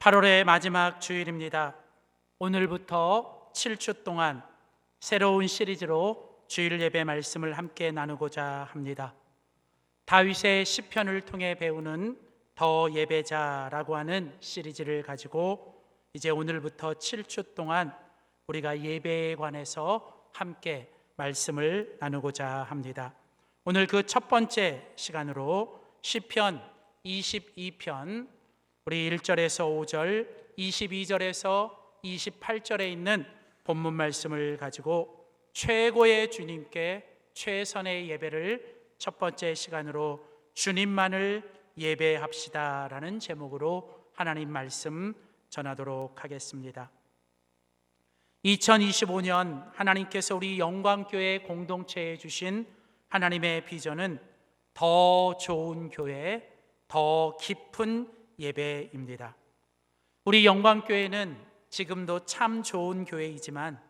8월의 마지막 주일입니다. 오늘부터 7주 동안 새로운 시리즈로 주일 예배 말씀을 함께 나누고자 합니다. 다윗의 시편을 통해 배우는 더 예배자라고 하는 시리즈를 가지고 이제 오늘부터 7주 동안 우리가 예배에 관해서 함께 말씀을 나누고자 합니다. 오늘 그 첫 번째 시간으로 시편 22편 우리 1절에서 5절, 22절에서 28절에 있는 본문 말씀을 가지고 최고의 주님께 최선의 예배를 첫 번째 시간으로 주님만을 예배합시다 라는 제목으로 하나님 말씀 전하도록 하겠습니다. 2025년 하나님께서 우리 영광교회 공동체에 주신 하나님의 비전은 더 좋은 교회, 더 깊은 예배입니다. 우리 영광교회는 지금도 참 좋은 교회이지만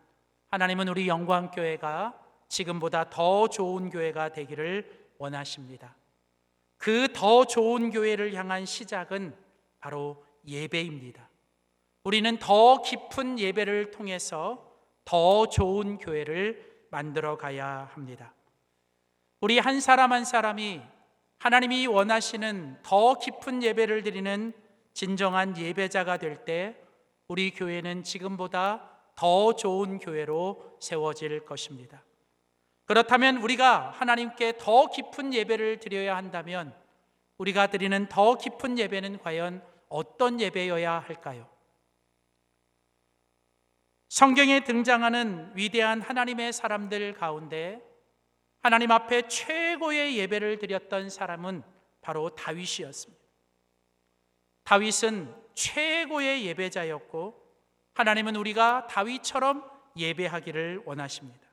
하나님은 우리 영광교회가 지금보다 더 좋은 교회가 되기를 원하십니다. 그 더 좋은 교회를 향한 시작은 바로 예배입니다. 우리는 더 깊은 예배를 통해서 더 좋은 교회를 만들어 가야 합니다. 우리 한 사람 한 사람이 하나님이 원하시는 더 깊은 예배를 드리는 진정한 예배자가 될 때 우리 교회는 지금보다 더 좋은 교회로 세워질 것입니다. 그렇다면 우리가 하나님께 더 깊은 예배를 드려야 한다면 우리가 드리는 더 깊은 예배는 과연 어떤 예배여야 할까요? 성경에 등장하는 위대한 하나님의 사람들 가운데 하나님 앞에 최고의 예배를 드렸던 사람은 바로 다윗이었습니다. 다윗은 최고의 예배자였고 하나님은 우리가 다윗처럼 예배하기를 원하십니다.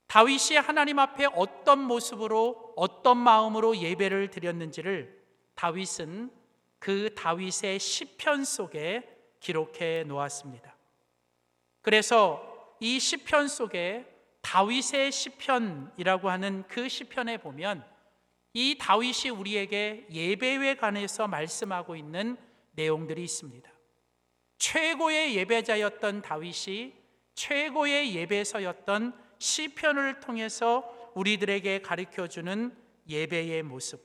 다윗이 하나님 앞에 어떤 모습으로 어떤 마음으로 예배를 드렸는지를 다윗은 그 다윗의 시편 속에 기록해 놓았습니다. 그래서 이 시편 속에 다윗의 시편이라고 하는 그 시편에 보면 이 다윗이 우리에게 예배에 관해서 말씀하고 있는 내용들이 있습니다. 최고의 예배자였던 다윗이 최고의 예배서였던 시편을 통해서 우리들에게 가르쳐주는 예배의 모습.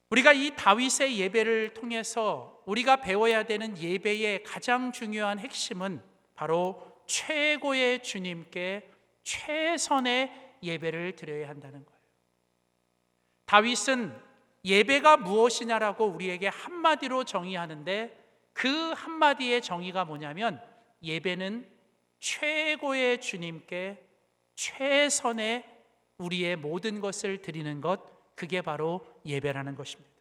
우리가 이 다윗의 예배를 통해서 우리가 배워야 되는 예배의 가장 중요한 핵심은 바로 최고의 주님께 최선의 예배를 드려야 한다는 거예요. 다윗은 예배가 무엇이냐라고 우리에게 한마디로 정의하는데 그 한마디의 정의가 뭐냐면 예배는 최고의 주님께 최선의 우리의 모든 것을 드리는 것, 그게 바로 예배라는 것입니다.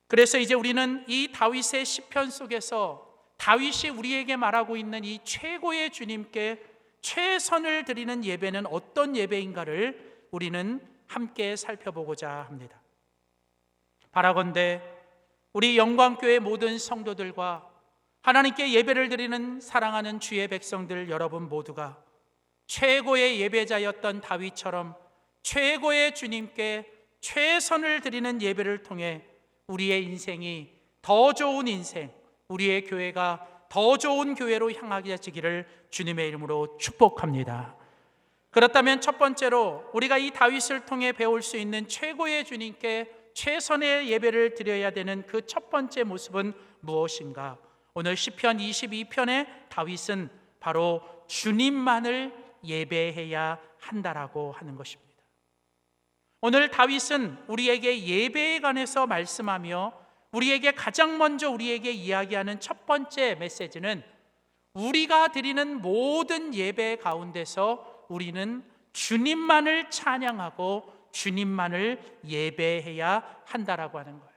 그래서 이제 우리는 이 다윗의 시편 속에서 다윗이 우리에게 말하고 있는 이 최고의 주님께 최선을 드리는 예배는 어떤 예배인가를 우리는 함께 살펴보고자 합니다. 바라건대 우리 영광교회 모든 성도들과 하나님께 예배를 드리는 사랑하는 주의 백성들 여러분 모두가 최고의 예배자였던 다윗처럼 최고의 주님께 최선을 드리는 예배를 통해 우리의 인생이 더 좋은 인생, 우리의 교회가 더 좋은 교회로 향하기를 주님의 이름으로 축복합니다. 그렇다면 첫 번째로 우리가 이 다윗을 통해 배울 수 있는 최고의 주님께 최선의 예배를 드려야 되는 그 첫 번째 모습은 무엇인가? 오늘 시편 22편의 다윗은 바로 주님만을 예배해야 한다라고 하는 것입니다. 오늘 다윗은 우리에게 예배에 관해서 말씀하며 우리에게 가장 먼저 우리에게 이야기하는 첫 번째 메시지는 우리가 드리는 모든 예배 가운데서 우리는 주님만을 찬양하고 주님만을 예배해야 한다라고 하는 거예요.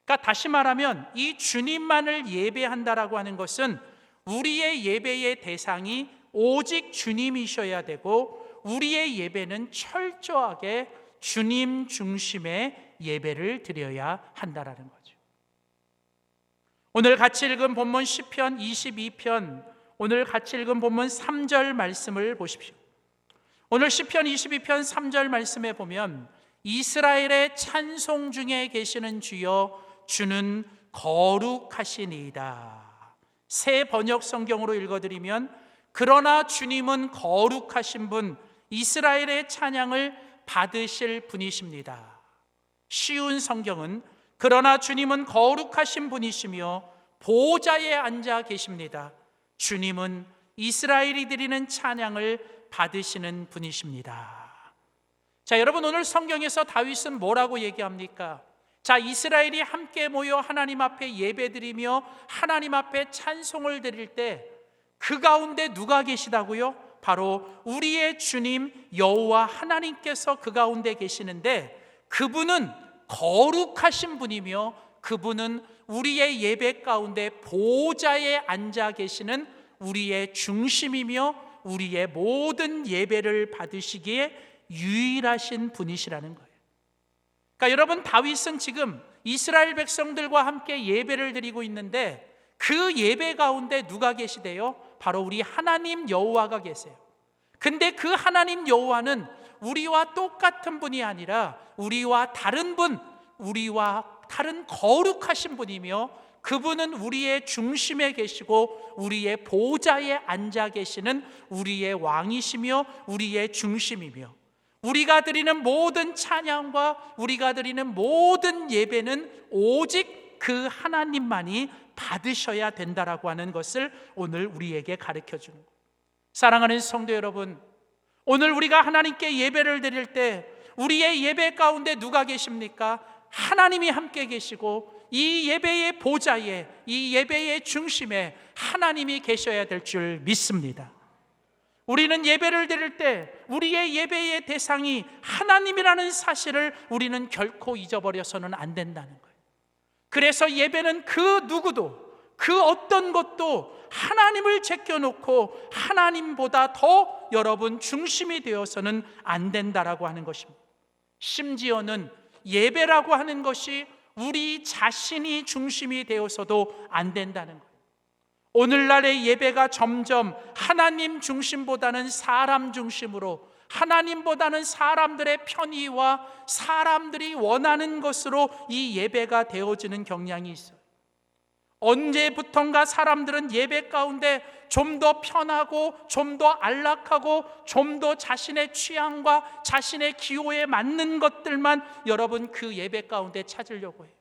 그러니까 다시 말하면 이 주님만을 예배한다라고 하는 것은 우리의 예배의 대상이 오직 주님이셔야 되고 우리의 예배는 철저하게 주님 중심의 예배를 드려야 한다라는 거죠. 오늘 같이 읽은 본문 시편 22편, 오늘 같이 읽은 본문 3절 말씀을 보십시오. 오늘 시편 22편 3절 말씀에 보면 이스라엘의 찬송 중에 계시는 주여 주는 거룩하시니이다. 새 번역 성경으로 읽어드리면 그러나 주님은 거룩하신 분, 이스라엘의 찬양을 받으실 분이십니다. 쉬운 성경은 그러나 주님은 거룩하신 분이시며 보좌에 앉아 계십니다. 주님은 이스라엘이 드리는 찬양을 받으시는 분이십니다. 자, 여러분, 오늘 성경에서 다윗은 뭐라고 얘기합니까? 자, 이스라엘이 함께 모여 하나님 앞에 예배드리며 하나님 앞에 찬송을 드릴 때 그 가운데 누가 계시다고요? 바로 우리의 주님 여호와 하나님께서 그 가운데 계시는데, 그분은 거룩하신 분이며 그분은 우리의 예배 가운데 보좌에 앉아 계시는 우리의 중심이며 우리의 모든 예배를 받으시기에 유일하신 분이시라는 거예요. 그러니까 여러분, 다윗은 지금 이스라엘 백성들과 함께 예배를 드리고 있는데 그 예배 가운데 누가 계시대요? 바로 우리 하나님 여호와가 계세요. 근데 그 하나님 여호와는 우리와 똑같은 분이 아니라 우리와 다른 분, 우리와 다른 거룩하신 분이며 그분은 우리의 중심에 계시고 우리의 보좌에 앉아 계시는 우리의 왕이시며 우리의 중심이며, 우리가 드리는 모든 찬양과 우리가 드리는 모든 예배는 오직 그 하나님만이 받으셔야 된다라고 하는 것을 오늘 우리에게 가르쳐 주는 거예요. 사랑하는 성도 여러분, 오늘 우리가 하나님께 예배를 드릴 때 우리의 예배 가운데 누가 계십니까? 하나님이 함께 계시고 이 예배의 보좌에, 이 예배의 중심에 하나님이 계셔야 될 줄 믿습니다. 우리는 예배를 드릴 때 우리의 예배의 대상이 하나님이라는 사실을 우리는 결코 잊어버려서는 안 된다는 거예요. 그래서 예배는 그 누구도, 그 어떤 것도 하나님을 제껴놓고 하나님보다 더 여러분 중심이 되어서는 안 된다라고 하는 것입니다. 심지어는 예배라고 하는 것이 우리 자신이 중심이 되어서도 안 된다는 거예요. 오늘날의 예배가 점점 하나님 중심보다는 사람 중심으로, 하나님보다는 사람들의 편의와 사람들이 원하는 것으로 이 예배가 되어지는 경향이 있어요. 언제부턴가 사람들은 예배 가운데 좀 더 편하고 좀 더 안락하고 좀 더 자신의 취향과 자신의 기호에 맞는 것들만 여러분 그 예배 가운데 찾으려고 해요.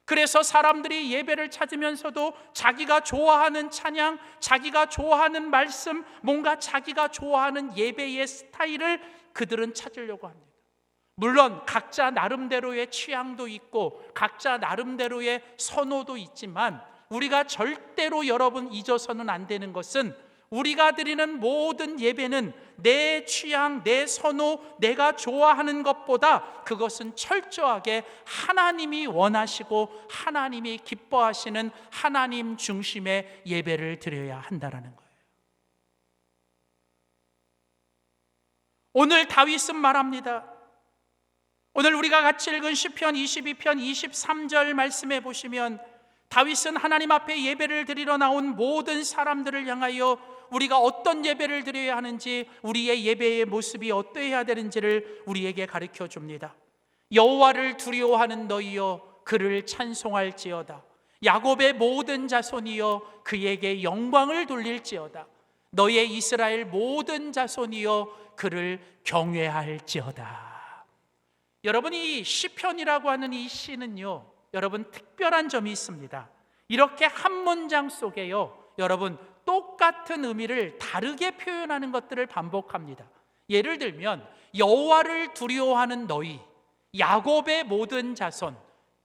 그래서 사람들이 예배를 찾으면서도 자기가 좋아하는 찬양, 자기가 좋아하는 말씀, 뭔가 자기가 좋아하는 예배의 스타일을 그들은 찾으려고 합니다. 물론 각자 나름대로의 취향도 있고 각자 나름대로의 선호도 있지만 우리가 절대로 여러분 잊어서는 안 되는 것은 우리가 드리는 모든 예배는 내 취향, 내 선호, 내가 좋아하는 것보다 그것은 철저하게 하나님이 원하시고 하나님이 기뻐하시는 하나님 중심의 예배를 드려야 한다는 거예요. 오늘 다윗은 말합니다. 오늘 우리가 같이 읽은 시편 22편 23절 말씀에 보시면 다윗은 하나님 앞에 예배를 드리러 나온 모든 사람들을 향하여 우리가 어떤 예배를 드려야 하는지, 우리의 예배의 모습이 어떠해야 되는지를 우리에게 가르쳐 줍니다. 여호와를 두려워하는 너희여 그를 찬송할지어다. 야곱의 모든 자손이여 그에게 영광을 돌릴지어다. 너의 이스라엘 모든 자손이여 그를 경외할지어다. 여러분, 이 시편이라고 하는 이 시는요, 여러분 특별한 점이 있습니다. 이렇게 한 문장 속에요, 여러분 똑같은 의미를 다르게 표현하는 것들을 반복합니다. 예를 들면 여호와를 두려워하는 너희, 야곱의 모든 자손,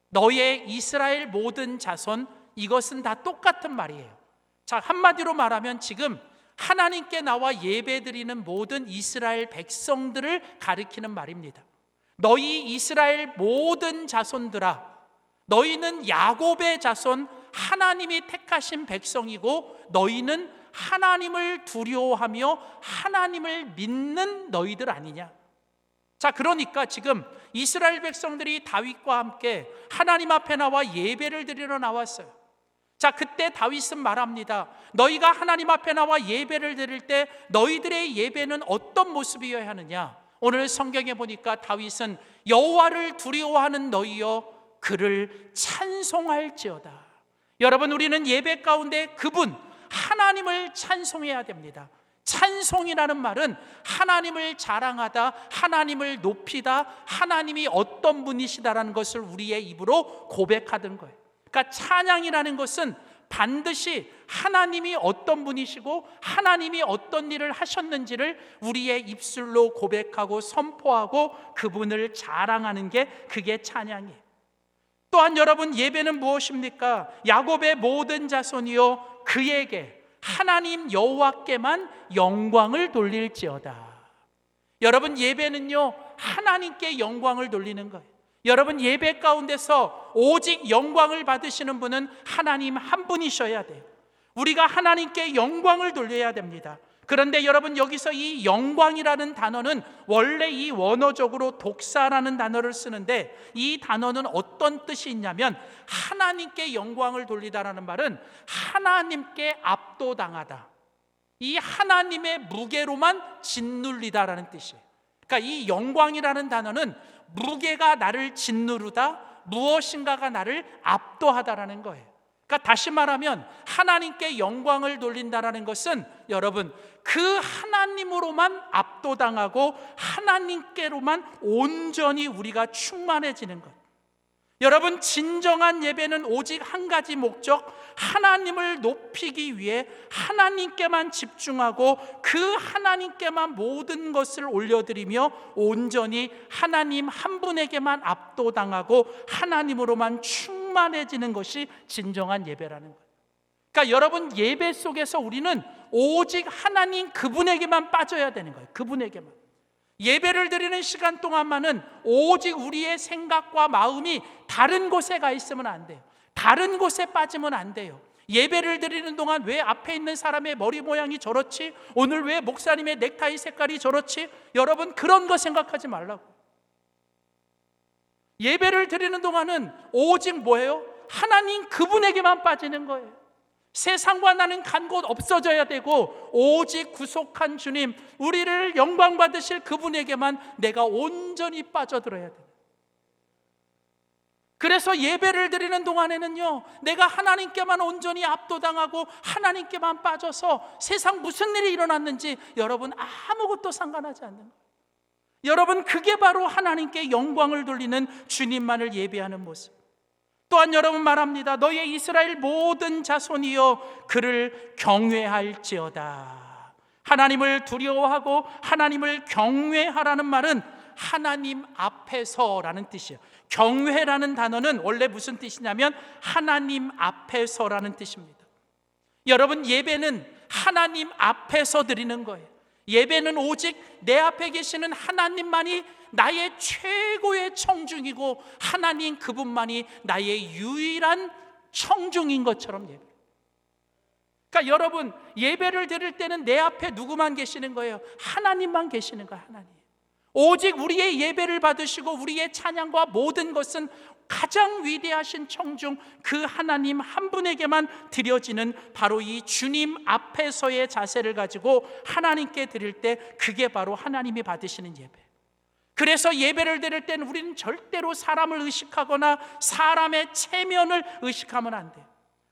너의 이스라엘 모든 자손, 이것은 다 똑같은 말이에요. 자, 한마디로 말하면 지금 하나님께 나와 예배드리는 모든 이스라엘 백성들을 가리키는 말입니다. 너희 이스라엘 모든 자손들아, 너희는 야곱의 자손, 하나님이 택하신 백성이고 너희는 하나님을 두려워하며 하나님을 믿는 너희들 아니냐. 자, 그러니까 지금 이스라엘 백성들이 다윗과 함께 하나님 앞에 나와 예배를 드리러 나왔어요. 자, 그때 다윗은 말합니다. 너희가 하나님 앞에 나와 예배를 드릴 때 너희들의 예배는 어떤 모습이어야 하느냐? 오늘 성경에 보니까 다윗은 여호와를 두려워하는 너희여 그를 찬송할지어다. 여러분, 우리는 예배 가운데 그분 하나님을 찬송해야 됩니다. 찬송이라는 말은 하나님을 자랑하다, 하나님을 높이다, 하나님이 어떤 분이시다라는 것을 우리의 입으로 고백하던 거예요. 그러니까 찬양이라는 것은 반드시 하나님이 어떤 분이시고 하나님이 어떤 일을 하셨는지를 우리의 입술로 고백하고 선포하고 그분을 자랑하는 게 그게 찬양이에요. 또한 여러분, 예배는 무엇입니까? 야곱의 모든 자손이요 그에게 하나님 여호와께만 영광을 돌릴지어다. 여러분, 예배는요 하나님께 영광을 돌리는 거예요. 여러분, 예배 가운데서 오직 영광을 받으시는 분은 하나님 한 분이셔야 돼요. 우리가 하나님께 영광을 돌려야 됩니다. 그런데 여러분, 여기서 이 영광이라는 단어는 원래 이 원어적으로 독사라는 단어를 쓰는데, 이 단어는 어떤 뜻이 있냐면 하나님께 영광을 돌리다라는 말은 하나님께 압도당하다, 이 하나님의 무게로만 짓눌리다라는 뜻이에요. 그러니까 이 영광이라는 단어는 무게가 나를 짓누르다, 무엇인가가 나를 압도하다라는 거예요. 그러니까 다시 말하면 하나님께 영광을 돌린다라는 것은 여러분, 그 하나님으로만 압도당하고 하나님께로만 온전히 우리가 충만해지는 것. 여러분, 진정한 예배는 오직 한 가지 목적, 하나님을 높이기 위해 하나님께만 집중하고 그 하나님께만 모든 것을 올려드리며 온전히 하나님 한 분에게만 압도당하고 하나님으로만 충만해지는 것이 진정한 예배라는 거예요. 그러니까 여러분, 예배 속에서 우리는 오직 하나님 그분에게만 빠져야 되는 거예요. 그분에게만. 예배를 드리는 시간 동안만은 오직 우리의 생각과 마음이 다른 곳에 가 있으면 안 돼요. 다른 곳에 빠지면 안 돼요. 예배를 드리는 동안 왜 앞에 있는 사람의 머리 모양이 저렇지? 오늘 왜 목사님의 넥타이 색깔이 저렇지? 여러분, 그런 거 생각하지 말라고. 예배를 드리는 동안은 오직 뭐예요? 하나님 그분에게만 빠지는 거예요. 세상과 나는 간 곳 없어져야 되고 오직 구속한 주님, 우리를 영광 받으실 그분에게만 내가 온전히 빠져들어야 돼요. 그래서 예배를 드리는 동안에는요, 내가 하나님께만 온전히 압도당하고 하나님께만 빠져서 세상 무슨 일이 일어났는지 여러분 아무것도 상관하지 않는 거예요. 여러분, 그게 바로 하나님께 영광을 돌리는 주님만을 예배하는 모습. 또한 여러분 말합니다. 너희의 이스라엘 모든 자손이여 그를 경외할지어다. 하나님을 두려워하고 하나님을 경외하라는 말은 하나님 앞에서라는 뜻이에요. 경외라는 단어는 원래 무슨 뜻이냐면 하나님 앞에서라는 뜻입니다. 여러분, 예배는 하나님 앞에서 드리는 거예요. 예배는 오직 내 앞에 계시는 하나님만이 나의 최고의 청중이고 하나님 그분만이 나의 유일한 청중인 것처럼 예배. 그러니까 여러분, 예배를 드릴 때는 내 앞에 누구만 계시는 거예요? 하나님만 계시는 거예요. 하나님. 오직 우리의 예배를 받으시고 우리의 찬양과 모든 것은 가장 위대하신 청중 그 하나님 한 분에게만 드려지는 바로 이 주님 앞에서의 자세를 가지고 하나님께 드릴 때 그게 바로 하나님이 받으시는 예배. 그래서 예배를 드릴 때는 우리는 절대로 사람을 의식하거나 사람의 체면을 의식하면 안 돼요.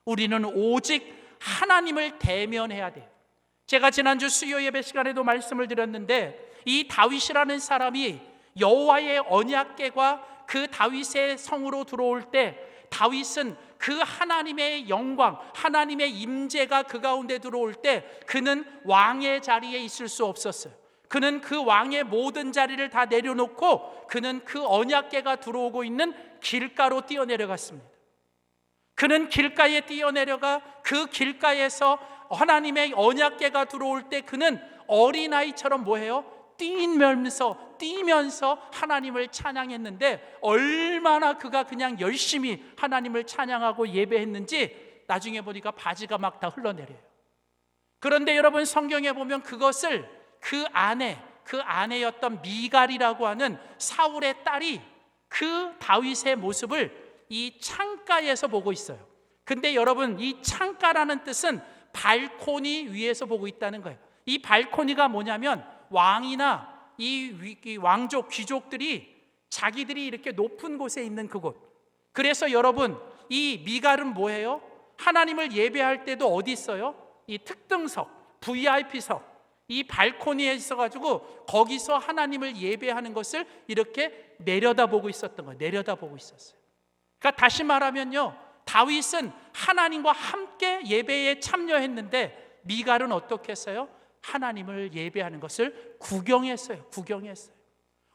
우리는 오직 하나님을 대면해야 돼요. 제가 지난주 수요 예배 시간에도 말씀을 드렸는데, 이 다윗이라는 사람이 여호와의 언약궤가 그 다윗의 성으로 들어올 때 다윗은 그 하나님의 영광, 하나님의 임재가 그 가운데 들어올 때 그는 왕의 자리에 있을 수 없었어요. 그는 그 왕의 모든 자리를 다 내려놓고 그는 그 언약궤가 들어오고 있는 길가로 뛰어내려갔습니다. 그는 길가에 뛰어내려가 그 길가에서 하나님의 언약궤가 들어올 때 그는 어린아이처럼 뭐해요? 뛰면서 하나님을 찬양했는데 얼마나 그가 그냥 열심히 하나님을 찬양하고 예배했는지 나중에 보니까 바지가 막 다 흘러내려요. 그런데 여러분, 성경에 보면 그것을 그 아내였던 미갈이라고 하는 사울의 딸이 그 다윗의 모습을 이 창가에서 보고 있어요. 근데 여러분, 이 창가라는 뜻은 발코니 위에서 보고 있다는 거예요. 이 발코니가 뭐냐면 왕이나 이 왕족 귀족들이 자기들이 이렇게 높은 곳에 있는 그곳. 그래서 여러분, 이 미갈은 뭐예요? 하나님을 예배할 때도 어디 있어요? 이 특등석, VIP석, 이 발코니에 있어가지고 거기서 하나님을 예배하는 것을 이렇게 내려다보고 있었던 거예요. 내려다보고 있었어요. 그러니까 다시 말하면요, 다윗은 하나님과 함께 예배에 참여했는데 미갈은 어떻게 했어요? 하나님을 예배하는 것을 구경했어요. 구경했어요.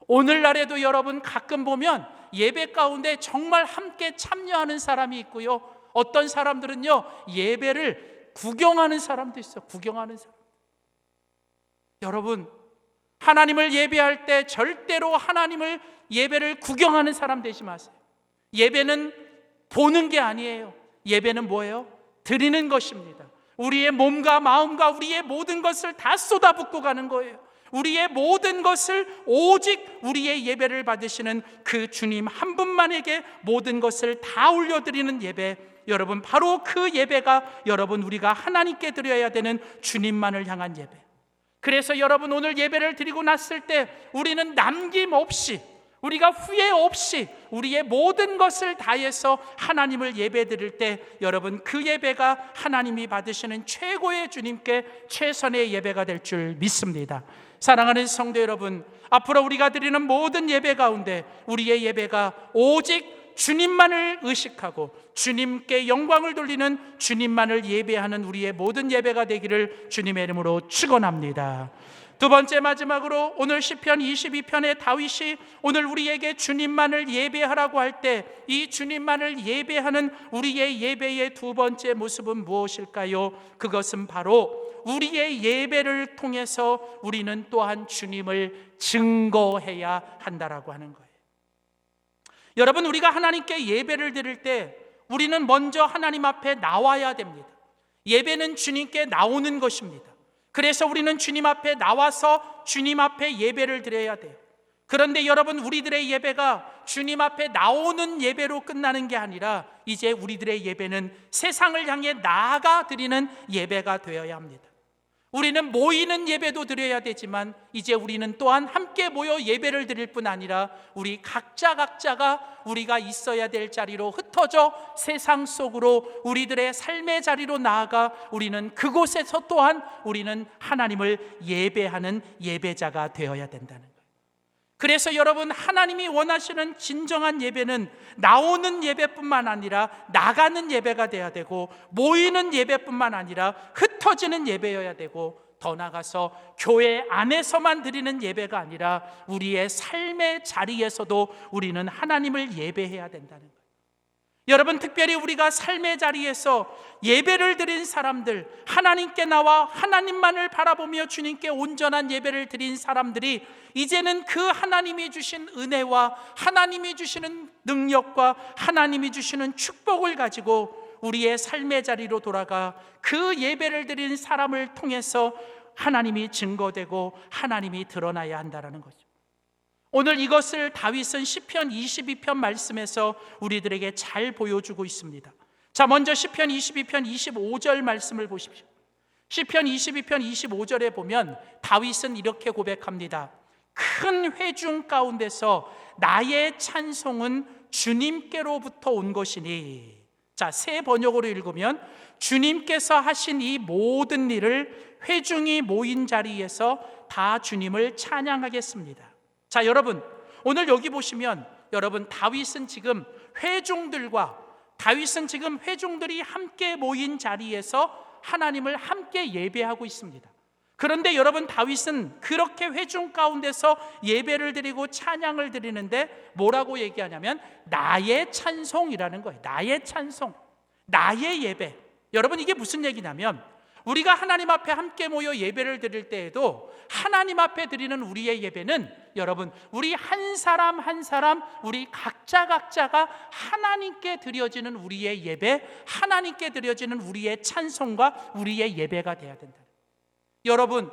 오늘날에도 여러분 가끔 보면 예배 가운데 정말 함께 참여하는 사람이 있고요, 어떤 사람들은요 예배를 구경하는 사람도 있어요. 구경하는 사람. 여러분, 하나님을 예배할 때 절대로 하나님을 예배를 구경하는 사람 되지 마세요. 예배는 보는 게 아니에요. 예배는 뭐예요? 드리는 것입니다. 우리의 몸과 마음과 우리의 모든 것을 다 쏟아붓고 가는 거예요. 우리의 모든 것을 오직 우리의 예배를 받으시는 그 주님 한 분만에게 모든 것을 다 올려드리는 예배, 여러분 바로 그 예배가 여러분 우리가 하나님께 드려야 되는 주님만을 향한 예배. 그래서 여러분 오늘 예배를 드리고 났을 때 우리는 남김없이, 우리가 후회 없이 우리의 모든 것을 다해서 하나님을 예배 드릴 때 여러분 그 예배가 하나님이 받으시는 최고의 주님께 최선의 예배가 될 줄 믿습니다. 사랑하는 성도 여러분, 앞으로 우리가 드리는 모든 예배 가운데 우리의 예배가 오직 주님만을 의식하고 주님께 영광을 돌리는 주님만을 예배하는 우리의 모든 예배가 되기를 주님의 이름으로 축원합니다. 두 번째, 마지막으로 오늘 시편 22편의 다윗이 오늘 우리에게 주님만을 예배하라고 할 때 이 주님만을 예배하는 우리의 예배의 두 번째 모습은 무엇일까요? 그것은 바로 우리의 예배를 통해서 우리는 또한 주님을 증거해야 한다라고 하는 거예요. 여러분, 우리가 하나님께 예배를 드릴 때 우리는 먼저 하나님 앞에 나와야 됩니다. 예배는 주님께 나오는 것입니다. 그래서 우리는 주님 앞에 나와서 주님 앞에 예배를 드려야 돼요. 그런데 여러분, 우리들의 예배가 주님 앞에 나오는 예배로 끝나는 게 아니라 이제 우리들의 예배는 세상을 향해 나아가 드리는 예배가 되어야 합니다. 우리는 모이는 예배도 드려야 되지만 이제 우리는 또한 함께 모여 예배를 드릴 뿐 아니라 우리 각자가 우리가 있어야 될 자리로 흩어져 세상 속으로 우리들의 삶의 자리로 나아가 우리는 그곳에서 또한 우리는 하나님을 예배하는 예배자가 되어야 된다는 거예요. 그래서 여러분, 하나님이 원하시는 진정한 예배는 나오는 예배뿐만 아니라 나가는 예배가 돼야 되고, 모이는 예배뿐만 아니라 흩어지는 예배여야 되고, 더 나아가서 교회 안에서만 드리는 예배가 아니라 우리의 삶의 자리에서도 우리는 하나님을 예배해야 된다는 거예요. 여러분, 특별히 우리가 삶의 자리에서 예배를 드린 사람들, 하나님께 나와 하나님만을 바라보며 주님께 온전한 예배를 드린 사람들이 이제는 그 하나님이 주신 은혜와 하나님이 주시는 능력과 하나님이 주시는 축복을 가지고 우리의 삶의 자리로 돌아가 그 예배를 드린 사람을 통해서 하나님이 증거되고 하나님이 드러나야 한다는 거죠. 오늘 이것을 다윗은 시편 22편 말씀에서 우리들에게 잘 보여주고 있습니다. 자, 먼저 시편 22편 25절 말씀을 보십시오. 시편 22편 25절에 보면 다윗은 이렇게 고백합니다. 큰 회중 가운데서 나의 찬송은 주님께로부터 온 것이니. 자, 새 번역으로 읽으면 주님께서 하신 이 모든 일을 회중이 모인 자리에서 다 주님을 찬양하겠습니다. 자, 여러분, 오늘 여기 보시면 여러분 다윗은 지금 회중들이 함께 모인 자리에서 하나님을 함께 예배하고 있습니다. 그런데 여러분, 다윗은 그렇게 회중 가운데서 예배를 드리고 찬양을 드리는데 뭐라고 얘기하냐면 나의 찬송이라는 거예요. 나의 찬송, 나의 예배. 여러분, 이게 무슨 얘기냐면 우리가 하나님 앞에 함께 모여 예배를 드릴 때에도 하나님 앞에 드리는 우리의 예배는 여러분, 우리 한 사람 한 사람, 우리 각자가 하나님께 드려지는 우리의 예배, 하나님께 드려지는 우리의 찬송과 우리의 예배가 돼야 된다. 여러분,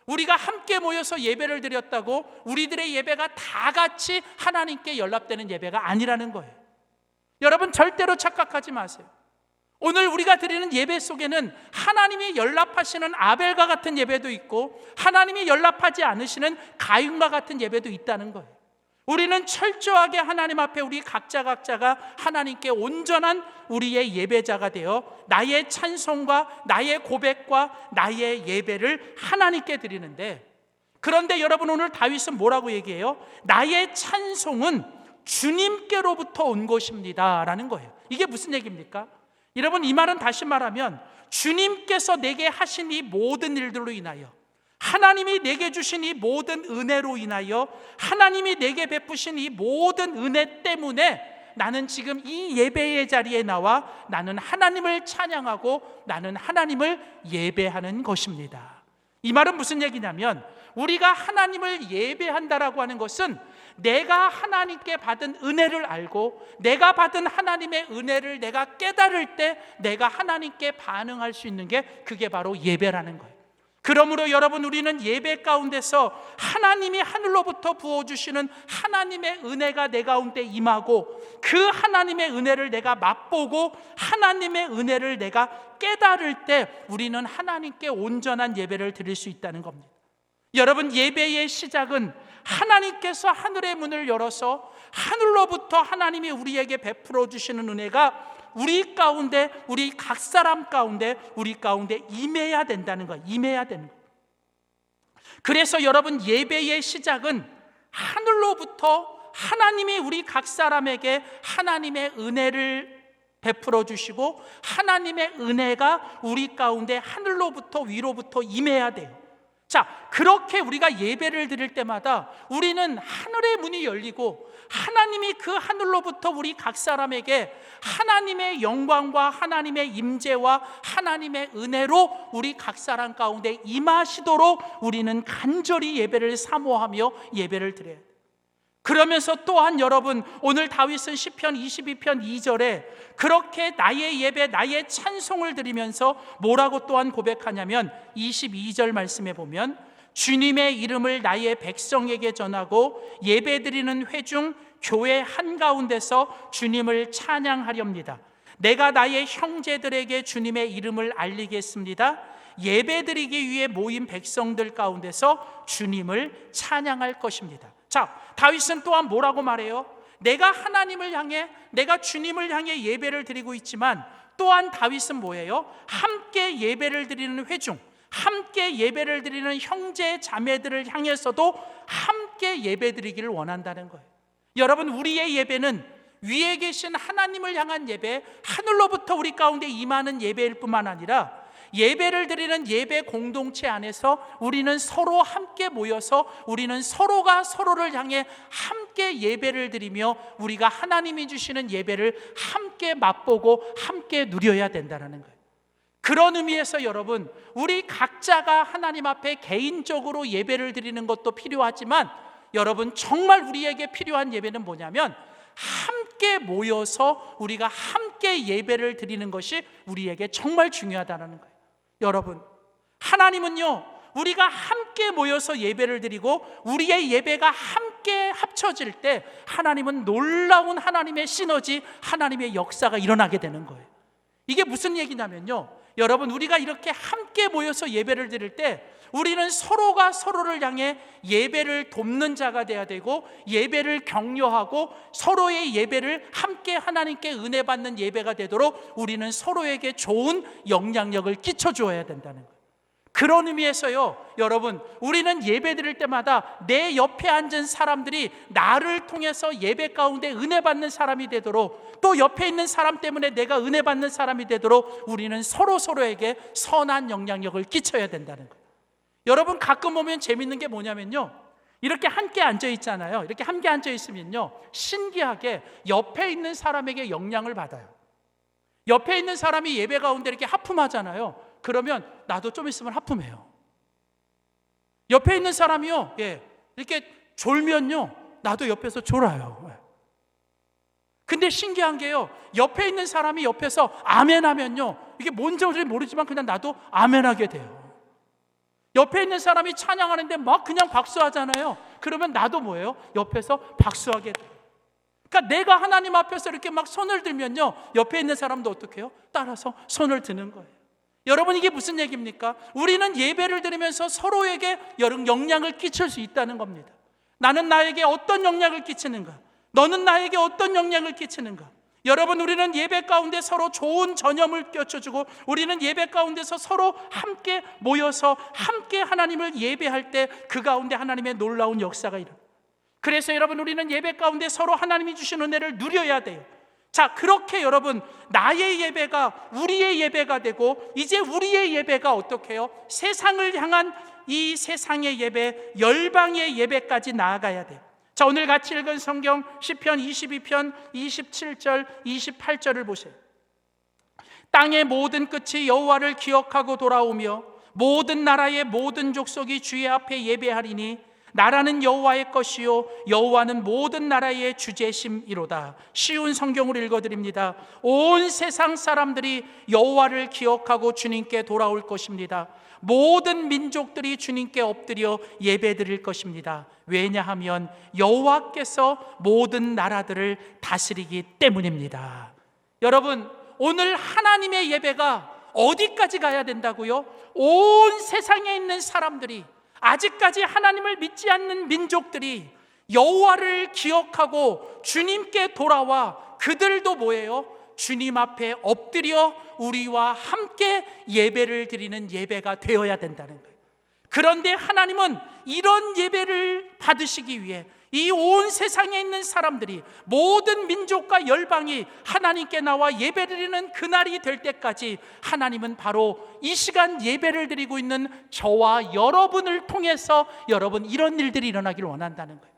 우리가 함께 모여서 예배를 드렸다고 우리들의 예배가 다 같이 하나님께 연락되는 예배가 아니라는 거예요. 여러분, 절대로 착각하지 마세요. 오늘 우리가 드리는 예배 속에는 하나님이 연락하시는 아벨과 같은 예배도 있고 하나님이 연락하지 않으시는 가인과 같은 예배도 있다는 거예요. 우리는 철저하게 하나님 앞에 우리 각자가 하나님께 온전한 우리의 예배자가 되어 나의 찬송과 나의 고백과 나의 예배를 하나님께 드리는데, 그런데 여러분, 오늘 다윗은 뭐라고 얘기해요? 나의 찬송은 주님께로부터 온 것입니다 라는 거예요. 이게 무슨 얘기입니까? 여러분, 이 말은 다시 말하면 주님께서 내게 하신 이 모든 일들로 인하여, 하나님이 내게 주신 이 모든 은혜로 인하여, 하나님이 내게 베푸신 이 모든 은혜 때문에 나는 지금 이 예배의 자리에 나와 나는 하나님을 찬양하고 나는 하나님을 예배하는 것입니다. 이 말은 무슨 얘기냐면, 우리가 하나님을 예배한다라고 하는 것은 내가 하나님께 받은 은혜를 알고 내가 받은 하나님의 은혜를 내가 깨달을 때 내가 하나님께 반응할 수 있는 게, 그게 바로 예배라는 거예요. 그러므로 여러분, 우리는 예배 가운데서 하나님이 하늘로부터 부어주시는 하나님의 은혜가 내 가운데 임하고 그 하나님의 은혜를 내가 맛보고 하나님의 은혜를 내가 깨달을 때 우리는 하나님께 온전한 예배를 드릴 수 있다는 겁니다. 여러분, 예배의 시작은 하나님께서 하늘의 문을 열어서 하늘로부터 하나님이 우리에게 베풀어 주시는 은혜가 우리 가운데, 우리 각 사람 가운데, 우리 가운데 임해야 된다는 거예요. 임해야 되는 거예요. 그래서 여러분, 예배의 시작은 하늘로부터 하나님이 우리 각 사람에게 하나님의 은혜를 베풀어 주시고 하나님의 은혜가 우리 가운데 하늘로부터 위로부터 임해야 돼요. 자, 그렇게 우리가 예배를 드릴 때마다 우리는 하늘의 문이 열리고 하나님이 그 하늘로부터 우리 각 사람에게 하나님의 영광과 하나님의 임재와 하나님의 은혜로 우리 각 사람 가운데 임하시도록 우리는 간절히 예배를 사모하며 예배를 드려야 돼요. 그러면서 또한 여러분, 오늘 다윗은 시편 22편 2절에 그렇게 나의 예배, 나의 찬송을 드리면서 뭐라고 또한 고백하냐면 22절 말씀에 보면, 주님의 이름을 나의 백성에게 전하고 예배드리는 회중 교회 한가운데서 주님을 찬양하렵니다. 내가 나의 형제들에게 주님의 이름을 알리겠습니다. 예배드리기 위해 모인 백성들 가운데서 주님을 찬양할 것입니다. 자, 다윗은 또한 뭐라고 말해요? 내가 하나님을 향해, 내가 주님을 향해 예배를 드리고 있지만 또한 다윗은 뭐예요? 함께 예배를 드리는 회중, 함께 예배를 드리는 형제 자매들을 향해서도 함께 예배 드리기를 원한다는 거예요. 여러분, 우리의 예배는 위에 계신 하나님을 향한 예배, 하늘로부터 우리 가운데 임하는 예배일 뿐만 아니라 예배를 드리는 예배 공동체 안에서 우리는 서로 함께 모여서 우리는 서로가 서로를 향해 함께 예배를 드리며 우리가 하나님이 주시는 예배를 함께 맛보고 함께 누려야 된다는 거예요. 그런 의미에서 여러분, 우리 각자가 하나님 앞에 개인적으로 예배를 드리는 것도 필요하지만 여러분, 정말 우리에게 필요한 예배는 뭐냐면 함께 모여서 우리가 함께 예배를 드리는 것이 우리에게 정말 중요하다는 거예요. 여러분, 하나님은요, 우리가 함께 모여서 예배를 드리고 우리의 예배가 함께 합쳐질 때 하나님은 놀라운 하나님의 시너지, 하나님의 역사가 일어나게 되는 거예요. 이게 무슨 얘기냐면요, 여러분, 우리가 이렇게 함께 모여서 예배를 드릴 때 우리는 서로가 서로를 향해 예배를 돕는 자가 돼야 되고 예배를 격려하고 서로의 예배를 함께 하나님께 은혜 받는 예배가 되도록 우리는 서로에게 좋은 영향력을 끼쳐줘야 된다는 거예요. 그런 의미에서요, 여러분, 우리는 예배 드릴 때마다 내 옆에 앉은 사람들이 나를 통해서 예배 가운데 은혜 받는 사람이 되도록, 또 옆에 있는 사람 때문에 내가 은혜 받는 사람이 되도록 우리는 서로에게 선한 영향력을 끼쳐야 된다는 거예요. 여러분, 가끔 보면 재밌는 게 뭐냐면요, 이렇게 함께 앉아 있잖아요. 이렇게 함께 앉아 있으면요, 신기하게 옆에 있는 사람에게 영향을 받아요. 옆에 있는 사람이 예배 가운데 이렇게 하품하잖아요. 그러면 나도 좀 있으면 하품해요. 옆에 있는 사람이요, 이렇게 졸면요, 나도 옆에서 졸아요. 근데 신기한 게요, 옆에 있는 사람이 옆에서 아멘 하면요, 이게 뭔지 모르지만 그냥 나도 아멘 하게 돼요. 옆에 있는 사람이 찬양하는데 막 그냥 박수하잖아요. 그러면 나도 뭐예요? 옆에서 박수하게 돼요. 그러니까 내가 하나님 앞에서 이렇게 막 손을 들면요, 옆에 있는 사람도 어떻게 해요? 따라서 손을 드는 거예요. 여러분, 이게 무슨 얘기입니까? 우리는 예배를 드리면서 서로에게 영향을 끼칠 수 있다는 겁니다. 나는 나에게 어떤 영향을 끼치는가? 너는 나에게 어떤 영향을 끼치는가? 여러분, 우리는 예배 가운데 서로 좋은 전염을 껴쳐주고, 우리는 예배 가운데서 서로 함께 모여서 함께 하나님을 예배할 때 그 가운데 하나님의 놀라운 역사가 일어나요. 그래서 여러분, 우리는 예배 가운데 서로 하나님이 주신 은혜를 누려야 돼요. 자, 그렇게 여러분, 나의 예배가 우리의 예배가 되고, 이제 우리의 예배가 어떻게 해요? 세상을 향한 이 세상의 예배, 열방의 예배까지 나아가야 돼요. 자, 오늘 같이 읽은 성경 시편 22편 27절 28절을 보세요. 땅의 모든 끝이 여호와를 기억하고 돌아오며 모든 나라의 모든 족속이 주의 앞에 예배하리니 나라는 여호와의 것이요 여호와는 모든 나라의 주제심이로다. 쉬운 성경으로 읽어드립니다. 온 세상 사람들이 여호와를 기억하고 주님께 돌아올 것입니다. 모든 민족들이 주님께 엎드려 예배드릴 것입니다. 왜냐하면 여호와께서 모든 나라들을 다스리기 때문입니다. 여러분, 오늘 하나님의 예배가 어디까지 가야 된다고요? 온 세상에 있는 사람들이, 아직까지 하나님을 믿지 않는 민족들이 여호와를 기억하고 주님께 돌아와 그들도 뭐예요? 주님 앞에 엎드려 우리와 함께 예배를 드리는 예배가 되어야 된다는 거예요. 그런데 하나님은 이런 예배를 받으시기 위해 이 온 세상에 있는 사람들이, 모든 민족과 열방이 하나님께 나와 예배를 드리는 그날이 될 때까지 하나님은 바로 이 시간 예배를 드리고 있는 저와 여러분을 통해서 여러분, 이런 일들이 일어나기를 원한다는 거예요.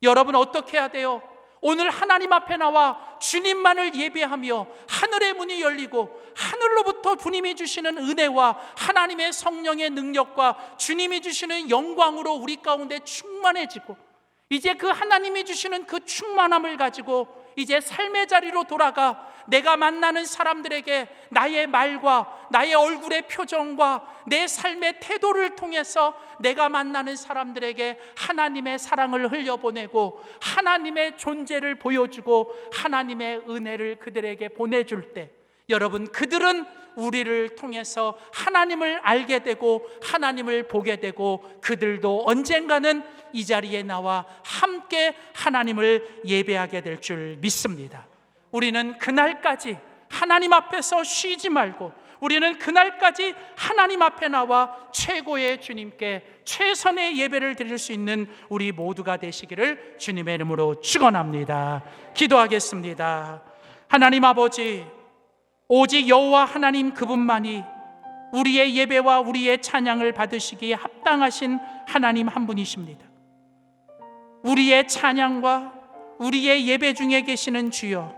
여러분, 어떻게 해야 돼요? 오늘 하나님 앞에 나와 주님만을 예배하며 하늘의 문이 열리고 하늘로부터 주님이 주시는 은혜와 하나님의 성령의 능력과 주님이 주시는 영광으로 우리 가운데 충만해지고, 이제 그 하나님이 주시는 그 충만함을 가지고 이제 삶의 자리로 돌아가 내가 만나는 사람들에게 나의 말과 나의 얼굴의 표정과 내 삶의 태도를 통해서 내가 만나는 사람들에게 하나님의 사랑을 흘려보내고 하나님의 존재를 보여주고 하나님의 은혜를 그들에게 보내줄 때, 여러분, 그들은 우리를 통해서 하나님을 알게 되고 하나님을 보게 되고 그들도 언젠가는 이 자리에 나와 함께 하나님을 예배하게 될 줄 믿습니다. 우리는 그날까지 하나님 앞에서 쉬지 말고, 우리는 그날까지 하나님 앞에 나와 최고의 주님께 최선의 예배를 드릴 수 있는 우리 모두가 되시기를 주님의 이름으로 축원합니다. 기도하겠습니다. 하나님 아버지, 오직 여호와 하나님 그분만이 우리의 예배와 우리의 찬양을 받으시기에 합당하신 하나님 한 분이십니다. 우리의 찬양과 우리의 예배 중에 계시는 주여,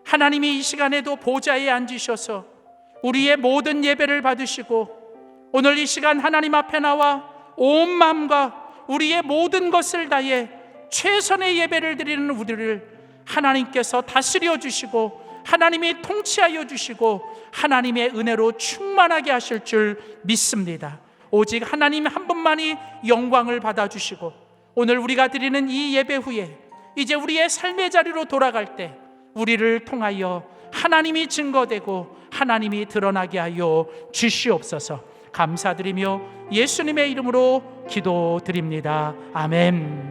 하나님이 이 시간에도 보좌에 앉으셔서 우리의 모든 예배를 받으시고 오늘 이 시간 하나님 앞에 나와 온 마음과 우리의 모든 것을 다해 최선의 예배를 드리는 우리를 하나님께서 다스려 주시고 하나님이 통치하여 주시고 하나님의 은혜로 충만하게 하실 줄 믿습니다. 오직 하나님 한 분만이 영광을 받아주시고 오늘 우리가 드리는 이 예배 후에 이제 우리의 삶의 자리로 돌아갈 때 우리를 통하여 하나님이 증거되고 하나님이 드러나게 하여 주시옵소서. 감사드리며 예수님의 이름으로 기도드립니다. 아멘.